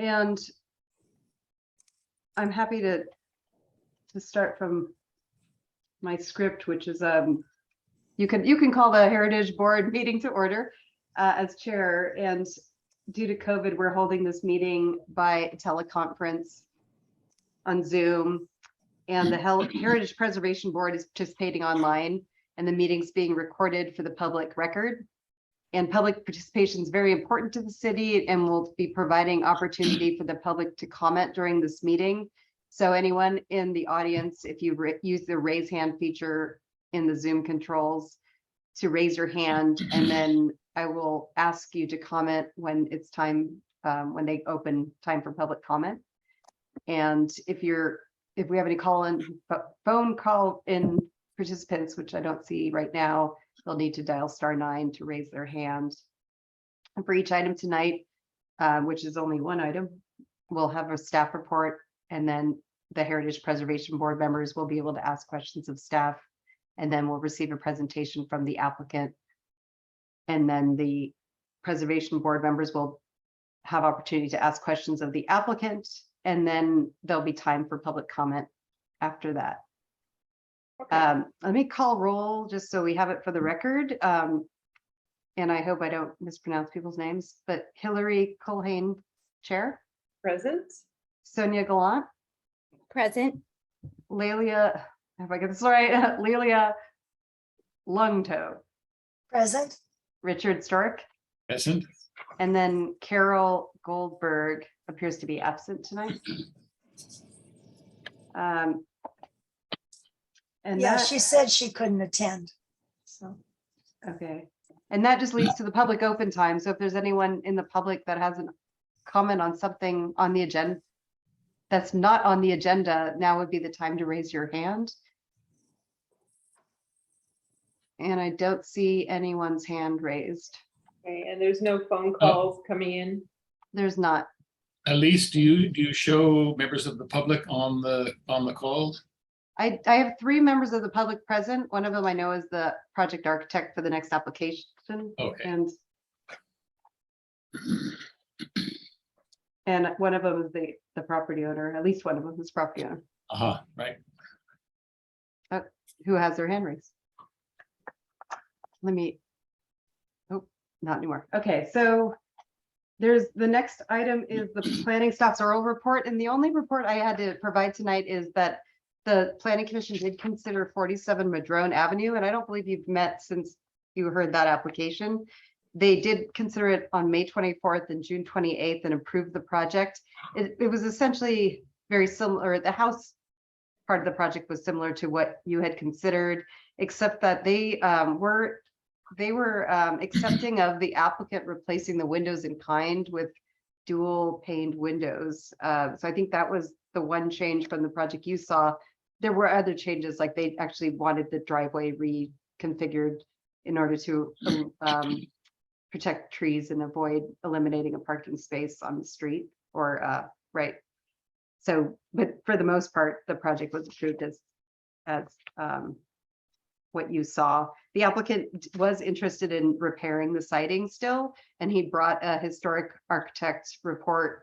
And I'm happy to start from my script, which is you can call the Heritage Board meeting to order as chair. And due to COVID, we're holding this meeting by teleconference on Zoom, and the Heritage Preservation Board is participating online, and the meeting's being recorded for the public record. And public participation is very important to the city, and we'll be providing opportunity for the public to comment during this meeting. So anyone in the audience, if you use the raise hand feature in the Zoom controls to raise your hand, and then I will ask you to comment when it's time, when they open time for public comment. And if we have any phone call in participants, which I don't see right now, they'll need to dial *9 to raise their hand. And for each item tonight, which is only one item, we'll have a staff report, and then the Heritage Preservation Board members will be able to ask questions of staff, and then we'll receive a presentation from the applicant. And then the Preservation Board members will have opportunity to ask questions of the applicant, and then there'll be time for public comment after that. Okay. Let me call roll just so we have it for the record. And I hope I don't mispronounce people's names, but Hillary Culhane, chair. Present. Sonia Gallant. Present. Lelia, if I get this right, Lelia Lungto. Present. Richard Stork. Present. And then Carol Goldberg appears to be absent tonight. And Yeah, that, she said she couldn't attend. So okay. And that just leads to the public open time. So if there's anyone in the public that has a comment on something on the agenda that's not on the agenda, now would be the time to raise your hand. And I don't see anyone's hand raised. Okay, and there's no phone calls coming in. There's not. Elise, do you show members of the public on the call? I have 3 members of the public present. One of them I know is the project architect for the next application. Okay. And one of them is the property owner. At least one of them is property owner. Right. Who has their hand raised. Let me, oh, not anymore. Okay, so there's the next item is the planning staff's oral report. And the only report I had to provide tonight is that the Planning Commission did consider 47 Madrone Avenue, and I don't believe you've met since you heard that application. They did consider it on May 24th and June 28th and approved the project. It was essentially very similar. The house part of the project was similar to what you had considered, except that they were accepting of the applicant replacing the windows in kind with dual paned windows. So I think that was the one change from the project you saw. There were other changes, like they actually wanted the driveway reconfigured in order to protect trees and avoid eliminating a parking space on the street, or right. So, but for the most part, the project was approved as what you saw. The applicant was interested in repairing the siding still, and he brought a historic architect report.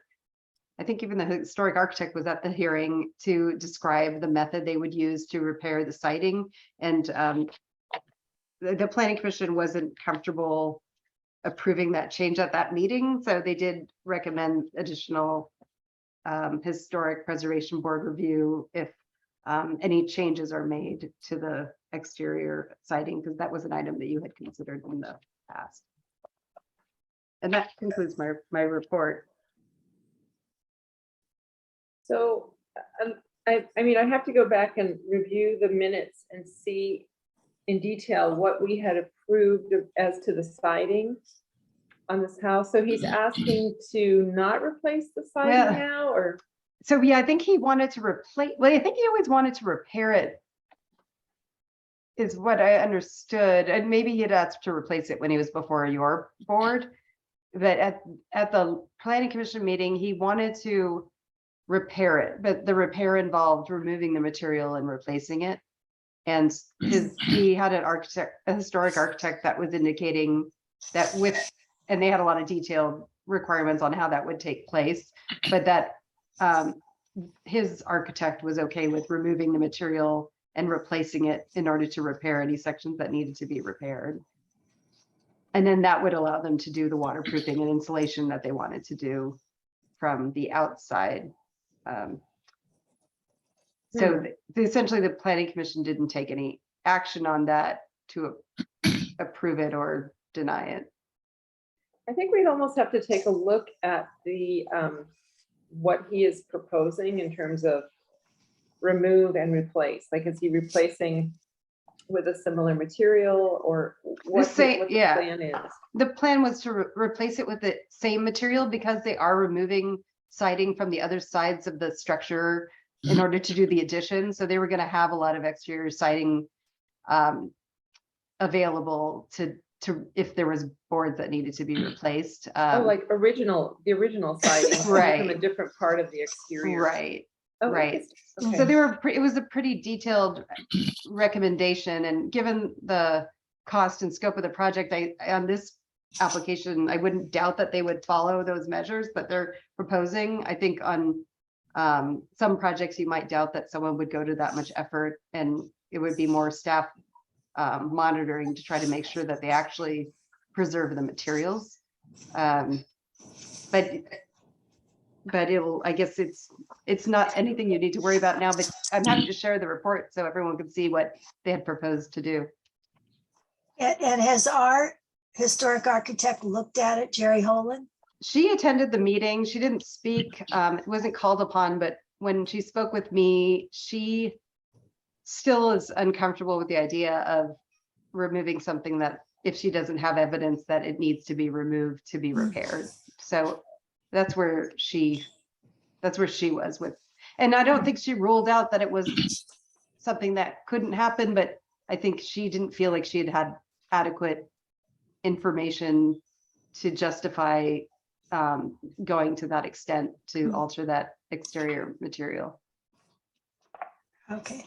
I think even the historic architect was at the hearing to describe the method they would use to repair the siding. And the Planning Commission wasn't comfortable approving that change at that meeting. So they did recommend additional Historic Preservation Board review if any changes are made to the exterior siding, because that was an item that you had considered in the past. And that concludes my report. So I mean, I have to go back and review the minutes and see in detail what we had approved as to the siding on this house. So he's asking to not replace the siding now, or? So yeah, I think he wanted to replace, well, I think he always wanted to repair it, is what I understood. And maybe he had asked to replace it when he was before your board. But at the Planning Commission meeting, he wanted to repair it, but the repair involved removing the material and replacing it. And he had a historic architect that was indicating that and they had a lot of detailed requirements on how that would take place, but that his architect was okay with removing the material and replacing it in order to repair any sections that needed to be repaired. And then that would allow them to do the waterproofing and insulation that they wanted to do from the outside. So essentially the planning commission didn't take any action on that to approve it or deny it. I think we'd almost have to take a look at the, what he is proposing in terms of remove and replace. Like, is he replacing with a similar material, or what the yeah. plan is? The plan was to replace it with the same material because they are removing siding from the other sides of the structure in order to do the addition. So they were going to have a lot of exterior siding available to if there was boards that needed to be replaced. Oh, like the original siding from a Right. different part of the exterior. Right. Oh, Right. interesting. So Okay. they were, it was a pretty detailed recommendation, and given the cost and scope of the project, on this application, I wouldn't doubt that they would follow those measures that they're proposing. I think on some projects, you might doubt that someone would go to that much effort, and it would be more staff monitoring to try to make sure that they actually preserve the materials. But it will, I guess it's not anything you need to worry about now, but I'm happy to share the report so everyone can see what they had proposed to do. And has our historic architect looked at it, Jerry Holan? She attended the meeting. She didn't speak. It wasn't called upon, but when she spoke with me, she still is uncomfortable with the idea of removing something that, if she doesn't have evidence that it needs to be removed to be repaired. So that's where she was with. And I don't think she ruled out that it was something that couldn't happen, but I think she didn't feel like she had adequate information to justify going to that extent to alter that exterior material. Okay.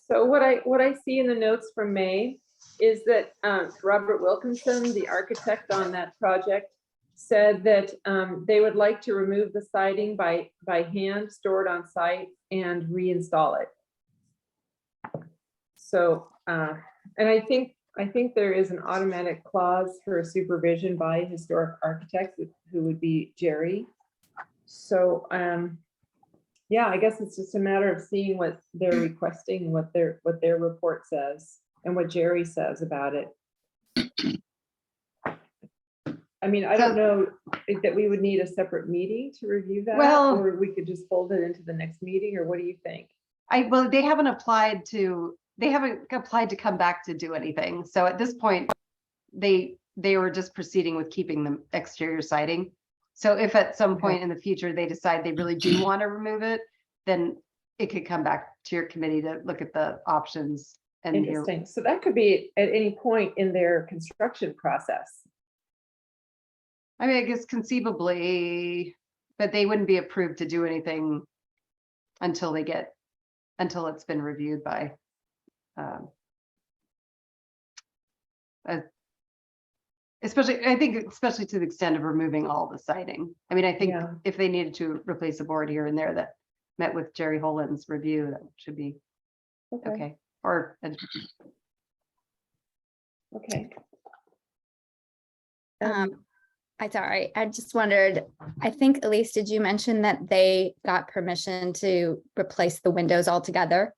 So what I see in the notes from May is that Robert Wilkinson, the architect on that project, said that they would like to remove the siding by hand, store it on site, and reinstall it. So, and I think there is an automatic clause for supervision by a historic architect, who would be Jerry. So, yeah, I guess it's just a matter of seeing what they're requesting, what their report says, and what Jerry says about it. I mean, I don't know that we would need a separate meeting to review that, Well, or we could just fold it into the next meeting, or what do you think? Well, they haven't applied to come back to do anything. So at this point, they were just proceeding with keeping the exterior siding. So if at some point in the future they decide they really do want to remove it, then it could come back to your committee to look at the options. And Interesting. So that could be at any point in their construction process. I mean, I guess conceivably, but they wouldn't be approved to do anything until it's been reviewed by especially to the extent of removing all the siding. I mean, I think if they needed to replace a board here and there that met with Jerry Holan's review, that should be okay. Or okay. Sorry, I just wondered, I think, Elise, did you mention that they got permission to replace the windows altogether?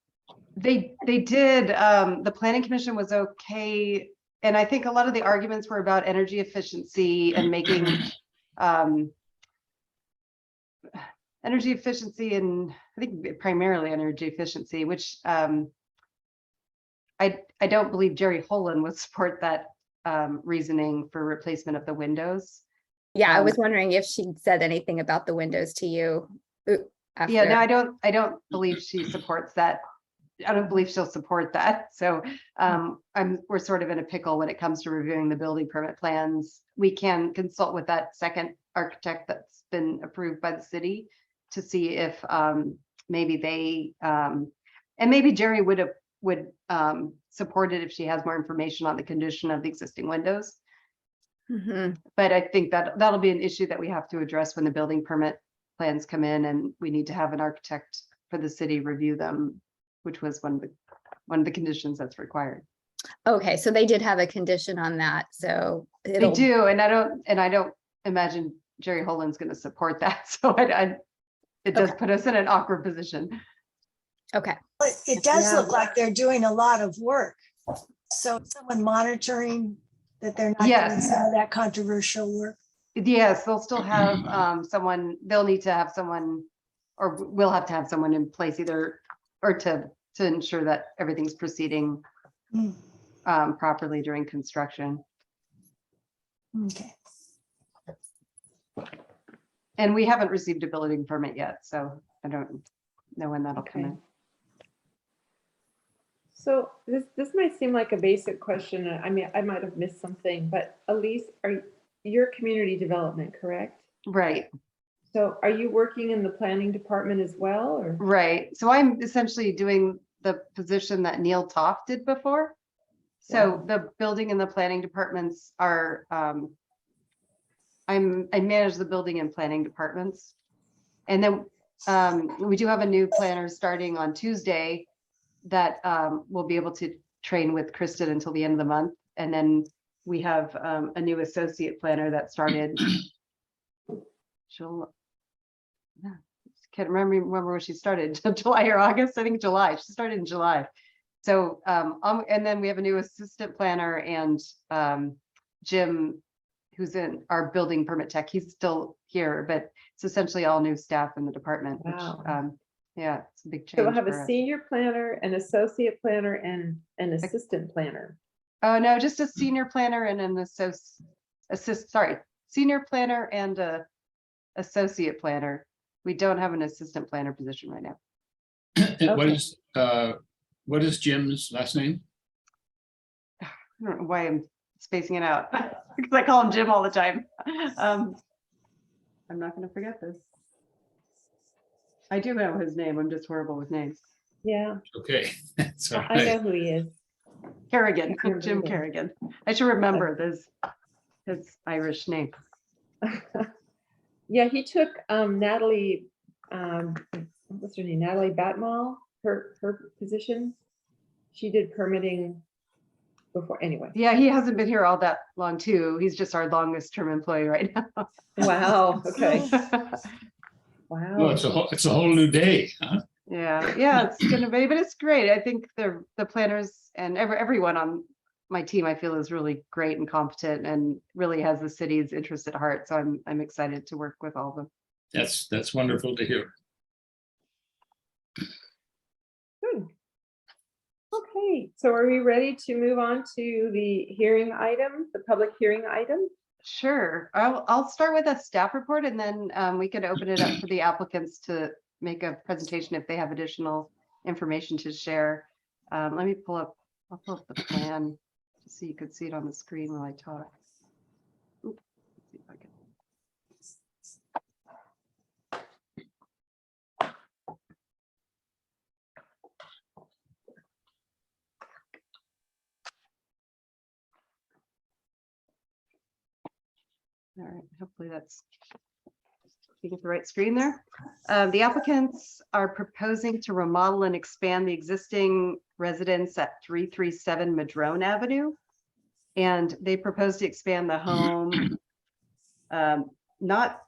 They did. The planning commission was okay. And I think a lot of the arguments were about energy efficiency and making energy efficiency, and I think primarily energy efficiency, which I don't believe Jerry Holan would support that reasoning for replacement of the windows. Yeah, I was wondering if she said anything about the windows to you. After. Yeah, no, I don't believe she supports that. I don't believe she'll support that. So we're sort of in a pickle when it comes to reviewing the building permit plans. We can consult with that second architect that's been approved by the city to see if maybe they and maybe Jerry would support it if she has more information on the condition of the existing windows. Mhm. But I think that that'll be an issue that we have to address when the building permit plans come in, and we need to have an architect for the city review them, which was one of the conditions that's required. Okay, so they did have a condition on that, so They it'll, do, and I don't imagine Jerry Holland's going to support that. So it does Okay. put us in an awkward position. okay, But it does Yeah. look like they're doing a lot of work. So someone monitoring that they're not doing Yes. some of that controversial work. Yes, they'll still have someone, they'll need to have someone, or we'll have to have someone in place either, or to ensure that everything's proceeding Hmm, properly during construction. Okay. And we haven't received a building permit yet, so I don't know when that'll come Okay. in. So this might seem like a basic question. I mean, I might have missed something, but Elise, you're community development, correct? Right, So are you working in the planning department as well, or? right. So I'm essentially doing the position that Neil Toff did before. So Wow. the building and the planning departments are, I manage the building and planning departments. And then we do have a new planner starting on Tuesday that will be able to train with Kristen until the end of the month. And then we have a new associate planner that started. Can't remember when she started, July or August, I think July. She started in July. So, and then we have a new assistant planner and Jim, who's in our building permit tech. He's still here, but it's essentially all new staff in the department, which, Wow. yeah, it's a big change. So we'll have for a us. senior planner, an associate planner, and an assistant planner. Oh, no, just a senior planner and an senior planner and a associate planner. We don't have an assistant planner position right now. And Okay. what is Jim's last name? I don't know why I'm spacing it out because I call him Jim all the time. I'm not going to forget this. I do know his name. I'm just horrible with names. Yeah, Okay, that's all I know right. who he is. Kerrigan, remember Jim that. Kerrigan. I should remember his Irish name. Yeah, he took Natalie, what's her name? Natalie Batmal, her position. She did permitting before, anyway. Yeah, he hasn't been here all that long too. He's just our longest term employee right now. Wow, okay. Well, Wow. it's a whole new day, huh? Yeah, it's gonna be, but it's great. I think the planners and everyone on my team, I feel, is really great and competent and really has the city's interest at heart. So I'm excited to work with all of them. That's wonderful to hear. Good. Okay, so are we ready to move on to the hearing item, the public hearing item? Sure. I'll start with a staff report and then we can open it up for the applicants to make a presentation if they have additional information to share. Let me I'll pull up the plan so you could see it on the screen while I talk. Oop, let's see if I can. All right, hopefully you get the right screen there. The applicants are proposing to remodel and expand the existing residence at 337 Madrone Avenue. And they propose to expand the home. Not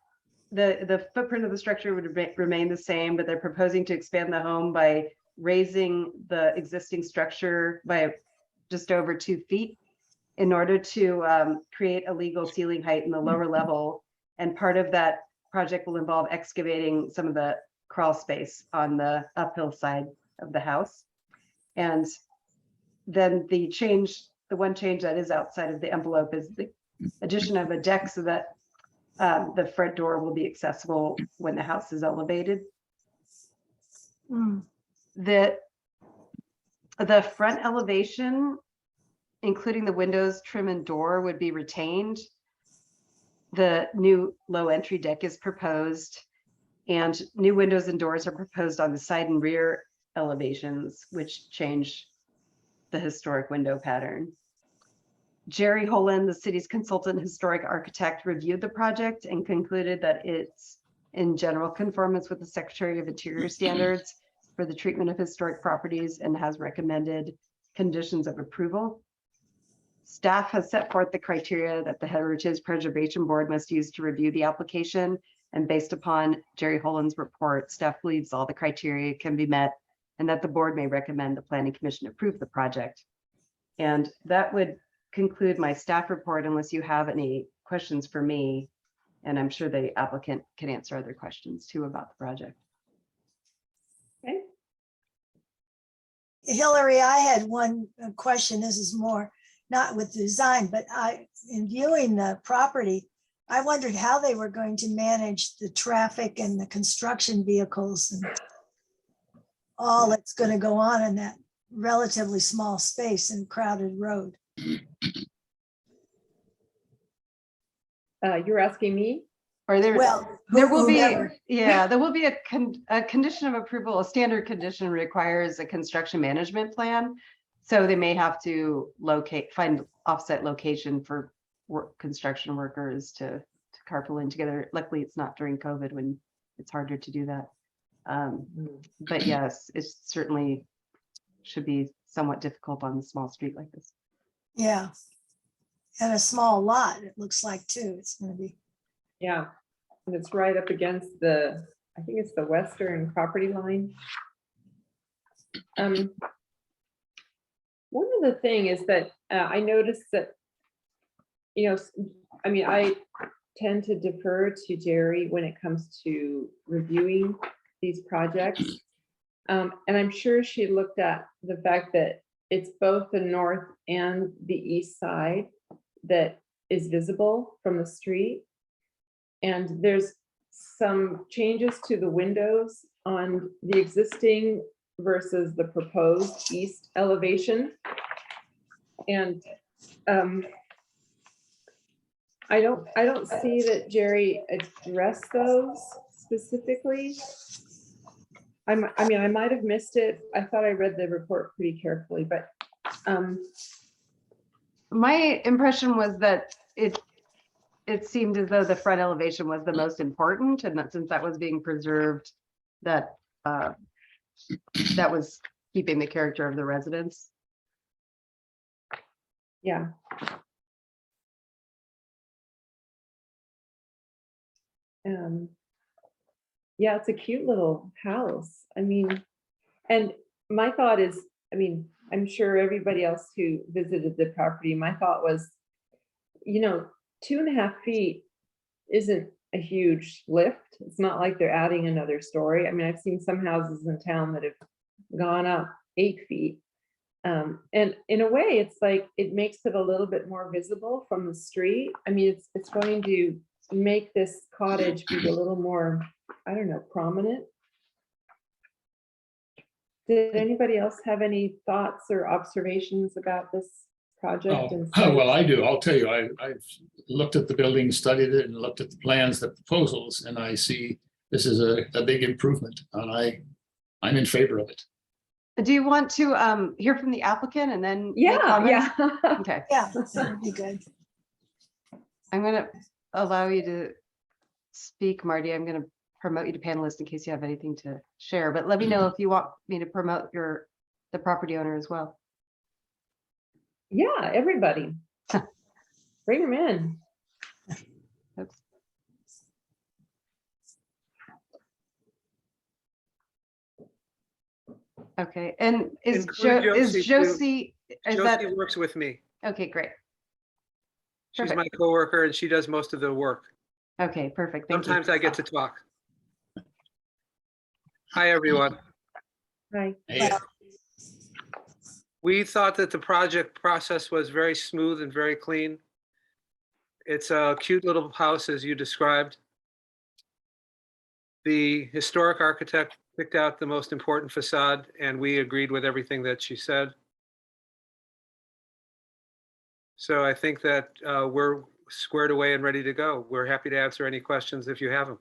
the footprint of the structure would remain the same, but they're proposing to expand the home by raising the existing structure by just over 2 feet in order to create a legal ceiling height in the lower level. And part of that project will involve excavating some of the crawl space on the uphill side of the house. And then the one change that is outside of the envelope is the addition of a deck so that the front door will be accessible when the house is elevated. Hmm, The front elevation, including the windows, trim, and door, would be retained. The new low entry deck is proposed, and new windows and doors are proposed on the side and rear elevations, which change the historic window pattern. Jerry Holland, the city's consultant historic architect, reviewed the project and concluded that it's in general conformance with the Secretary of Interior standards for the treatment of historic properties and has recommended conditions of approval. Staff has set forth the criteria that the Heritage Preservation Board must use to review the application. And based upon Jerry Holland's report, staff believes all the criteria can be met and that the board may recommend the Planning Commission approve the project. And that would conclude my staff report unless you have any questions for me. And I'm sure the applicant can answer other questions too about the project. Okay. Hillary, I had one question. This is more not with design, but in viewing the property, I wondered how they were going to manage the traffic and the construction vehicles and all that's going to go on in that relatively small space and crowded road. You're asking me? Or there, Well, there will be, whomever. yeah, there will be a condition of approval. A standard condition requires a construction management plan. So they may have to find offset location for construction workers to carpool in together. Luckily, it's not during COVID when it's harder to do that. But yes, it certainly should be somewhat difficult on a small street like this. Yeah. And a small lot, it looks like too. It's going to be. Yeah, and it's right up against the, I think it's the western property line. One of the thing is that I noticed that, I mean, I tend to defer to Jerry when it comes to reviewing these projects. And I'm sure she looked at the fact that it's both the north and the east side that is visible from the street. And there's some changes to the windows on the existing versus the proposed east elevation. And I don't see that Jerry addressed those specifically. I mean, I might have missed it. I thought I read the report pretty carefully, but My impression was that it seemed as though the front elevation was the most important, and that since that was being preserved, that that was keeping the character of the residence. yeah. Yeah, it's a cute little house. I mean, and my thought is, I mean, I'm sure everybody else who visited the property, my thought was, 2.5 feet isn't a huge lift. It's not like they're adding another story. I mean, I've seen some houses in town that have gone up 8 feet. And in a way, it's like, it makes it a little bit more visible from the street. I mean, it's going to make this cottage be a little more, I don't know, prominent. Did anybody else have any thoughts or observations about this project? Well, I do. I'll tell you, I've looked at the building, studied it, and looked at the plans, the proposals, and I see this is a big improvement, and I'm in favor of it. Do you want to hear from the applicant and then? make Yeah, comments? yeah. Okay, Yeah, that would be good. I'm gonna allow you to speak, Marty. I'm gonna promote you to panelist in case you have anything to share, but let me know if you want me to promote the property owner as well. Yeah, everybody. Bring them in. Oops. Okay, and is Include Josie, is that, Josie works with me. okay, great. She's Perfect. my coworker and she does most of the work. Okay, perfect. Thank you. Sometimes I get to talk. Hi, everyone. Hi. Hey, We thought that the project process was very smooth and very clean. It's a cute little house, as you described. The historic architect picked out the most important facade, and we agreed with everything that she said. So I think that we're squared away and ready to go. We're happy to answer any questions if you have them.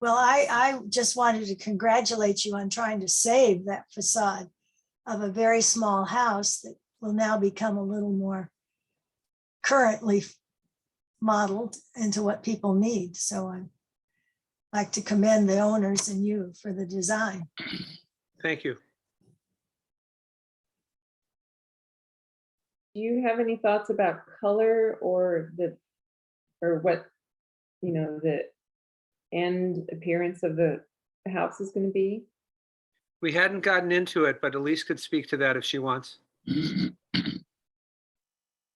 Well, I just wanted to congratulate you on trying to save that facade of a very small house that will now become a little more currently modeled into what people need. So I'd like to commend the owners and you for the design. Thank you. Do you have any thoughts about color or what, the end appearance of the house is going to be? We hadn't gotten into it, but Elise could speak to that if she wants.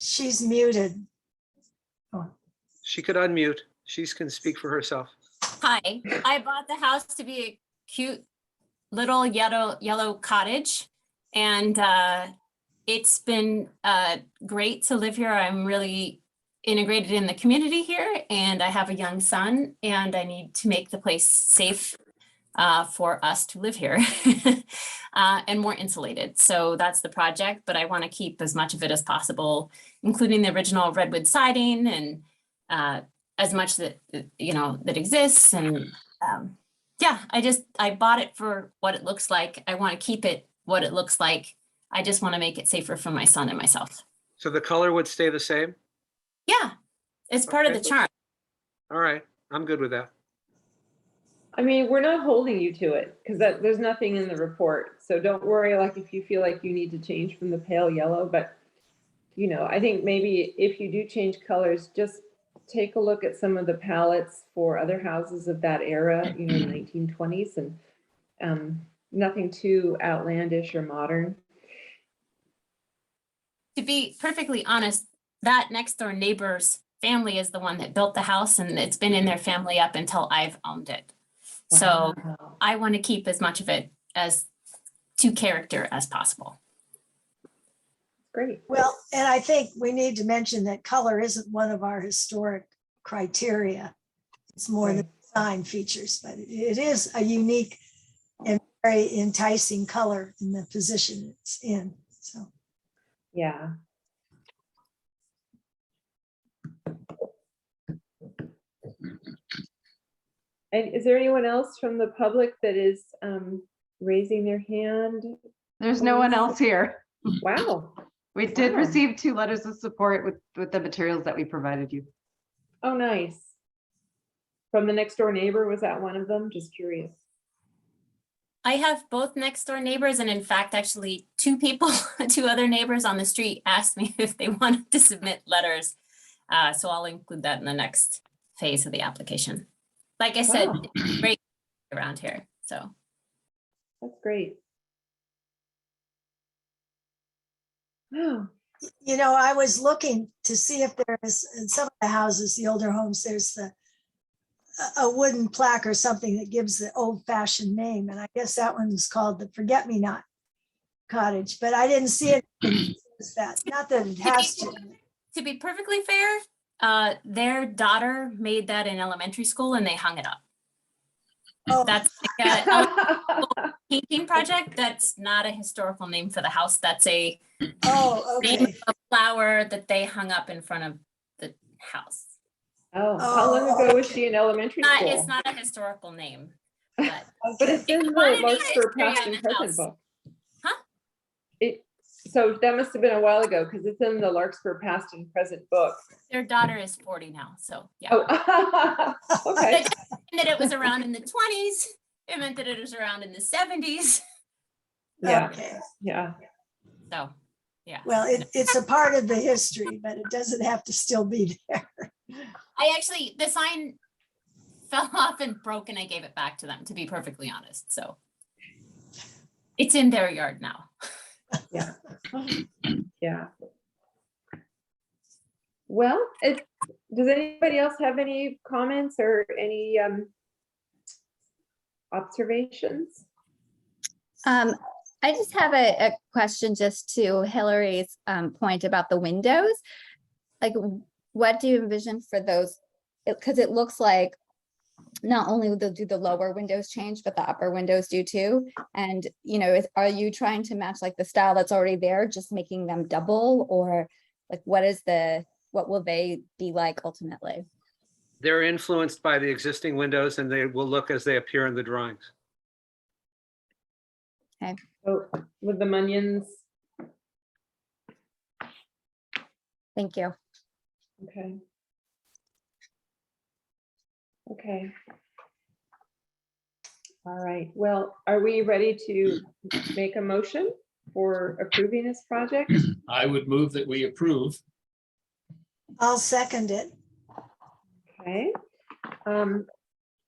She's muted. Oh, She could unmute. She can speak for herself. Hi, I bought the house to be a cute little yellow cottage, and it's been great to live here. I'm really integrated in the community here, and I have a young son, and I need to make the place safe for us to live here and more insulated. So that's the project, but I want to keep as much of it as possible, including the original redwood siding and as much that, that exists. And yeah, I bought it for what it looks like. I want to keep it what it looks like. I just want to make it safer for my son and myself. So the color would stay the same? Yeah, it's part of the Okay. charm. All right, I'm good with that. I mean, we're not holding you to it because there's nothing in the report. So don't worry, like if you feel like you need to change from the pale yellow, but I think maybe if you do change colors, just take a look at some of the palettes for other houses of that era, 1920s, and nothing too outlandish or modern. To be perfectly honest, that next door neighbor's family is the one that built the house, and it's been in their family up until I've owned it. So Wow. I want to keep as much of it as to character as possible. Great. well, and I think we need to mention that color isn't one of our historic criteria. It's more the design features, but it is a unique and very enticing color in the position it's in. So Yeah. And is there anyone else from the public that is raising their hand? There's no one else here. Wow. We did Wow. receive 2 letters of support with the materials that we provided you. Oh, nice. From the next door neighbor, was that one of them? Just curious. I have both next door neighbors, and in fact, actually 2 people, 2 other neighbors on the street asked me if they wanted to submit letters. So I'll include that in the next phase of the application. Like I said, Wow. it's great around here, so. That's great. Oh, I was looking to see if there is, in some of the houses, the older homes, there's a wooden plaque or something that gives the old fashioned name. And I guess that one was called the Forget Me Not Cottage, but I didn't see it. Not that it has to. To be perfectly fair, their daughter made that in elementary school and they hung it up. Oh, That's like a painting project. That's not a historical name for the house. That's a oh, name okay. of a flower that they hung up in front of the house. Oh, how long ago was she in elementary school? It's not a historical name, but But it's in the wanted to Larkspur stay past on and the present house. book. Huh? So that must have been a while ago because it's in the Larkspur past and present book. their daughter is 40 now, so yeah. Oh, okay. That doesn't mean that it was around in the 20s. It meant that it was around in the 70s. Yeah, Okay. yeah. So, yeah. Well, it's a part of the history, but it doesn't have to still be there. The sign fell off and broke and I gave it back to them, to be perfectly honest. So it's in their yard now. Yeah. Yeah. Well, does anybody else have any comments or any observations? I just have a question just to Hillary's point about the windows. Like, what do you envision for those? Because it looks like not only do the lower windows change, but the upper windows do too. And, are you trying to match like the style that's already there, just making them double, or like what will they be like ultimately? They're influenced by the existing windows and they will look as they appear in the drawings. So with the Munions, Thank you. okay. Okay. All right, well, are we ready to make a motion for approving this project? I would move that we approve. I'll second it. Okay.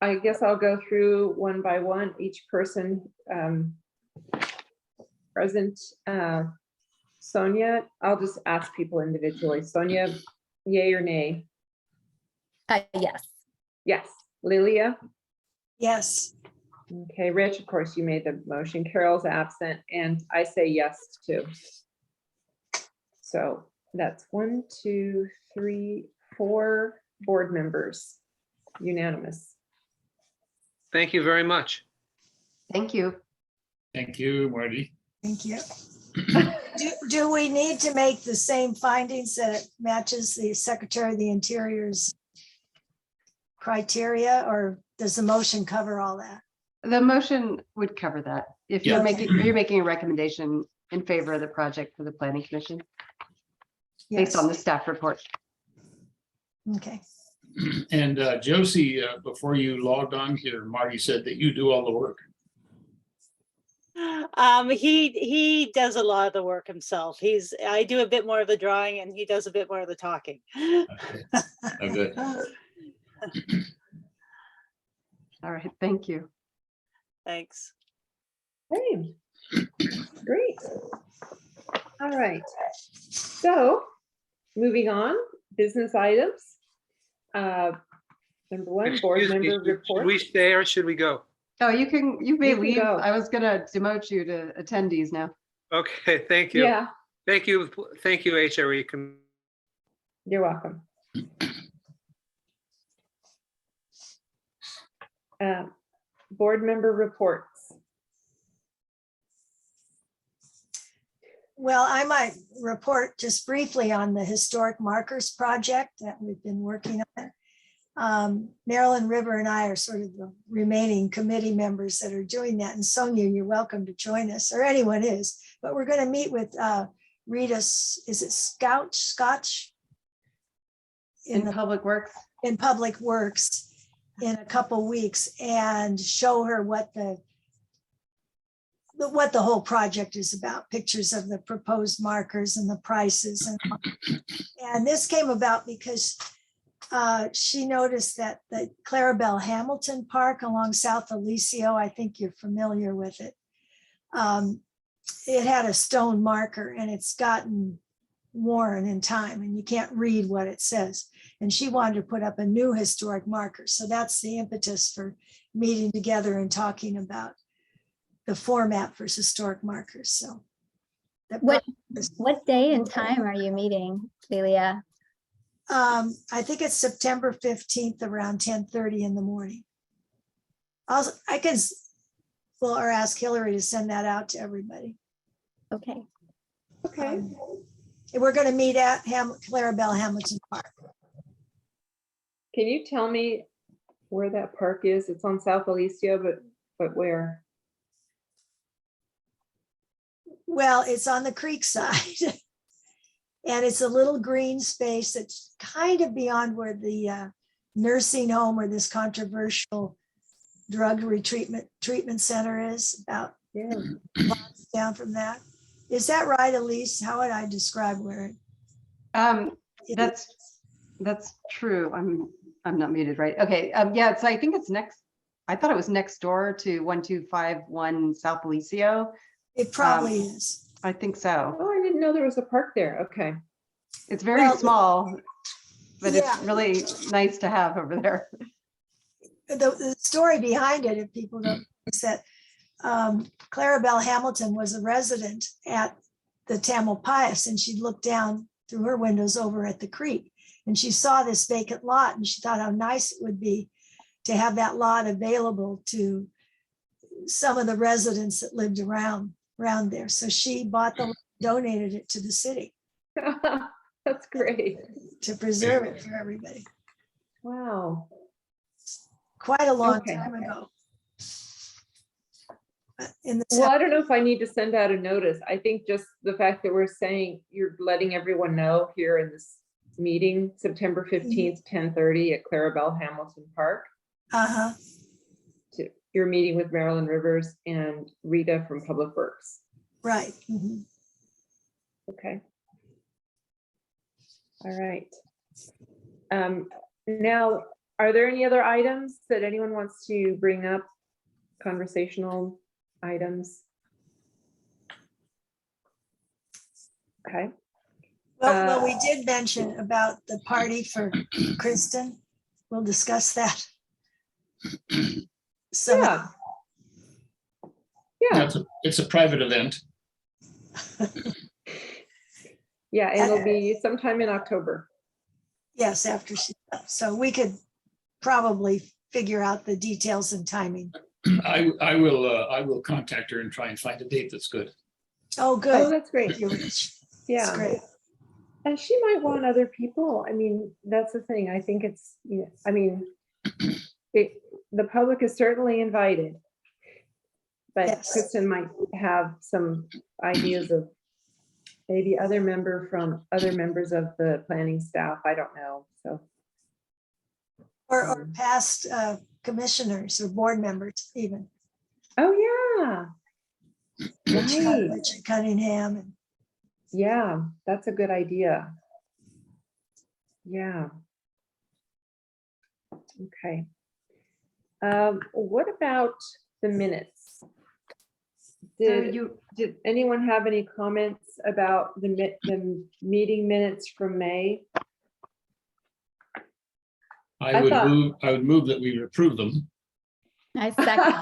I guess I'll go through one by one, each person present. Sonia, I'll just ask people individually. Sonia, yay or nay? Yes. Yes. Lilia? Yes. Okay, Rich, of course, you made the motion. Carol's absent, and I say yes too. So that's 1, 2, 3, 4 board members, unanimous. Thank you very much. Thank you. Thank you, Marty. Thank you. Do we need to make the same findings that it matches the Secretary of the Interior's criteria, or does the motion cover all that? The motion would cover that. If Yeah. you're making a recommendation in favor of the project for the planning commission, based Yes. on the staff report. Okay. And Josie, before you logged on here, Marty said that you do all the work. He does a lot of the work himself. I do a bit more of the drawing and he does a bit more of the talking. Okay. Oh, good. All right, thank you. Thanks. Hey, great. All right. So moving on, business items. Number 1, board Excuse me, member should we report. stay or should we go? Oh, you may You can leave. go. I was gonna demote you to attendees now. Okay, thank you. Yeah, Thank you, HRE. you're welcome. Board member reports. Well, I might report just briefly on the Historic Markers Project that we've been working on. Marilyn River and I are sort of the remaining committee members that are doing that. And Sonia, you're welcome to join us, or anyone is. But we're going to meet with Rita, is it Scotch? In Public Works. In Public Works in a couple weeks and show her what the whole project is about, pictures of the proposed markers and the prices. And this came about because she noticed that the Clarabelle Hamilton Park along South Alicio, I think you're familiar with it. It had a stone marker and it's gotten worn in time and you can't read what it says. And she wanted to put up a new historic marker. So that's the impetus for meeting together and talking about the format for historic markers. So What day and time are you meeting, Celia? I think it's September 15th around 10:30 in the morning. Or ask Hillary to send that out to everybody. Okay. Okay. And we're going to meet at Clarabelle Hamilton Park. Can you tell me where that park is? It's on South Alicia, but where? Well, it's on the creek side. And it's a little green space that's kind of beyond where the nursing home or this controversial drug treatment center is, about blocks down from that. Is that right, Elise? How would I describe where it is? That's true. I'm not muted, right? Okay. Yeah, I think it's next. I thought it was next door to 1251 South Alicio. It probably is. I think so. Oh, I didn't know there was a park there. Okay. It's very Well, small, but yeah. it's really nice to have over there. The story behind it, if people don't, is that Clarabelle Hamilton was a resident at the Tamalpais, and she looked down through her windows over at the creek, and she saw this vacant lot, and she thought how nice it would be to have that lot available to some of the residents that lived around there. So she bought the lot, donated it to the city That's great. to preserve it for everybody. Wow. Quite a long Okay. time ago. In the, Well, I don't know if I need to send out a notice. I think just the fact that we're saying you're letting everyone know here in this meeting, September 15th, 10:30 at Clarabelle Hamilton Park. uh-huh, You're meeting with Marilyn Rivers and Rita from Public Works. right. Mhm. Okay. All right. Now, are there any other items that anyone wants to bring up? Conversational items? Okay. Well, we did mention about the party for Kristen. We'll discuss that. So, Yeah. Yeah, It's a private event. yeah, it'll be sometime in October. yes, after she, so we could probably figure out the details and timing. I will contact her and try and find a date that's good. Oh, Oh, good. that's great. Thank you, Rich. That's Yeah. great. And she might want other people. I mean, that's the thing. I think it's, you know, I mean, the public is certainly invited. But Yes. Kristen might have some ideas of maybe other members of the planning staff. I don't know. So, Or past commissioners or board members even. oh yeah, right. Richard Cunningham. And Yeah, that's a good idea. Yeah. Okay. What about the minutes? So Did anyone have any comments about the meeting minutes from May? I would move that we approve them. I second.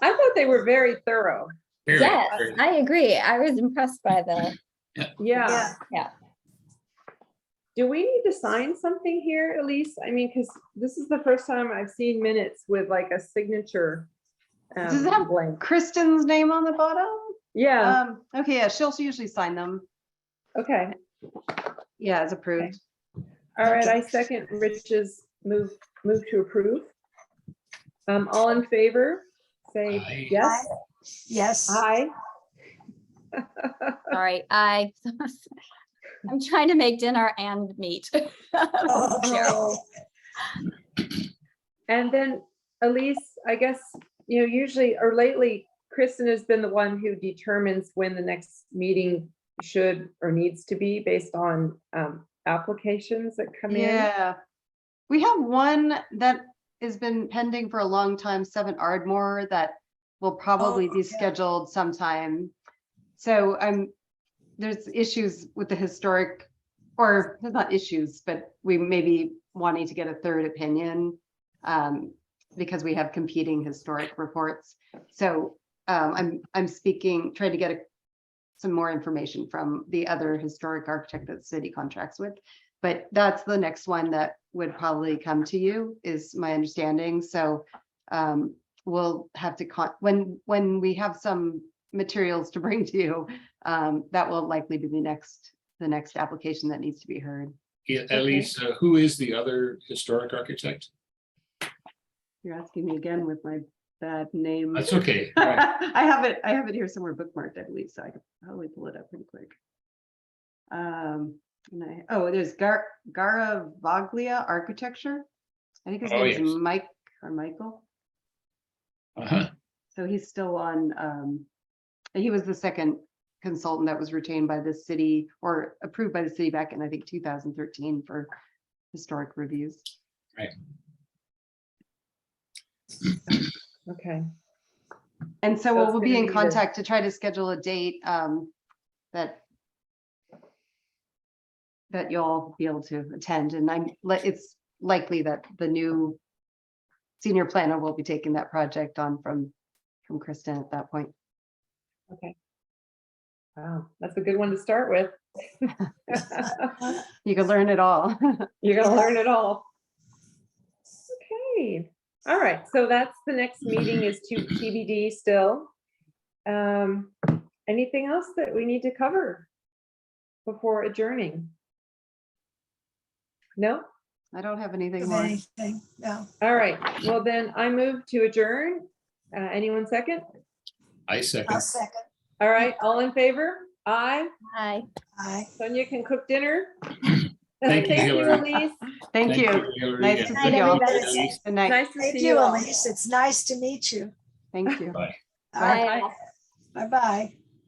I thought they were very thorough. Very, Yes, very- I agree. I was impressed by the, Yeah. yeah, Do we need to sign something here, Elise? I mean, because this is the first time I've seen minutes with like a signature. Does it have blank. Kristen's name on the bottom? Yeah, Okay, yeah, she'll usually sign them. okay. Yeah, as approved. All right, I second Rich's move to approve. All in favor, say Aye. yes. yes. Aye. sorry, I'm trying to make dinner and meat. Oh, okay. Oh. And then Elise, I guess, you know, usually or lately, Kristen has been the one who determines when the next meeting should or needs to be based on applications that come in. Yeah. We have one that has been pending for a long time, 7 Ardmore, that will probably be okay. scheduled sometime. So there's issues with the historic, or not issues, but we may be wanting to get a third opinion because we have competing historic reports. So I'm trying to get some more information from the other historic architect that the city contracts with. But that's the next one that would probably come to you, is my understanding. So we'll have to, when we have some materials to bring to you, that will likely be the next application that needs to be heard. Yeah, Elise, who is the other historic architect? You're asking me again with my bad name. That's okay. All right. I have it here somewhere bookmarked, I believe, so I could probably pull it up pretty quick. There's Garavaglia Architecture. I think his Oh, name is yes. Mike or Michael. Uh-huh. So he's still on, he was the second consultant that was retained by the city or approved by the city back in, I think, 2013 for historic reviews. Right. Okay. And so So it's we'll be gonna in be contact to try to schedule a date that you'll be able to attend. And it's likely that the new senior planner will be taking that project on from Kristen at that point. Okay. Wow, that's a good one to start with. You can learn it all. You're gonna learn it all. Okay, all right, so that's the next meeting is TBD still. Anything else that we need to cover before adjourning? No? I don't have anything of more. anything. No. All right, well then I move to adjourn. Anyone second? I I'll second. second. All right, all in favor? Aye. Hi. Aye. Sonia can cook dinner. Thank you, Hillary. Elise. Thank you. Hillary, Nice and to thank see you, y'all. Elise. Good night. Nice to Thank see you, you all. Elise. It's nice to meet you. Thank you. Bye. Bye. Bye. Bye-bye.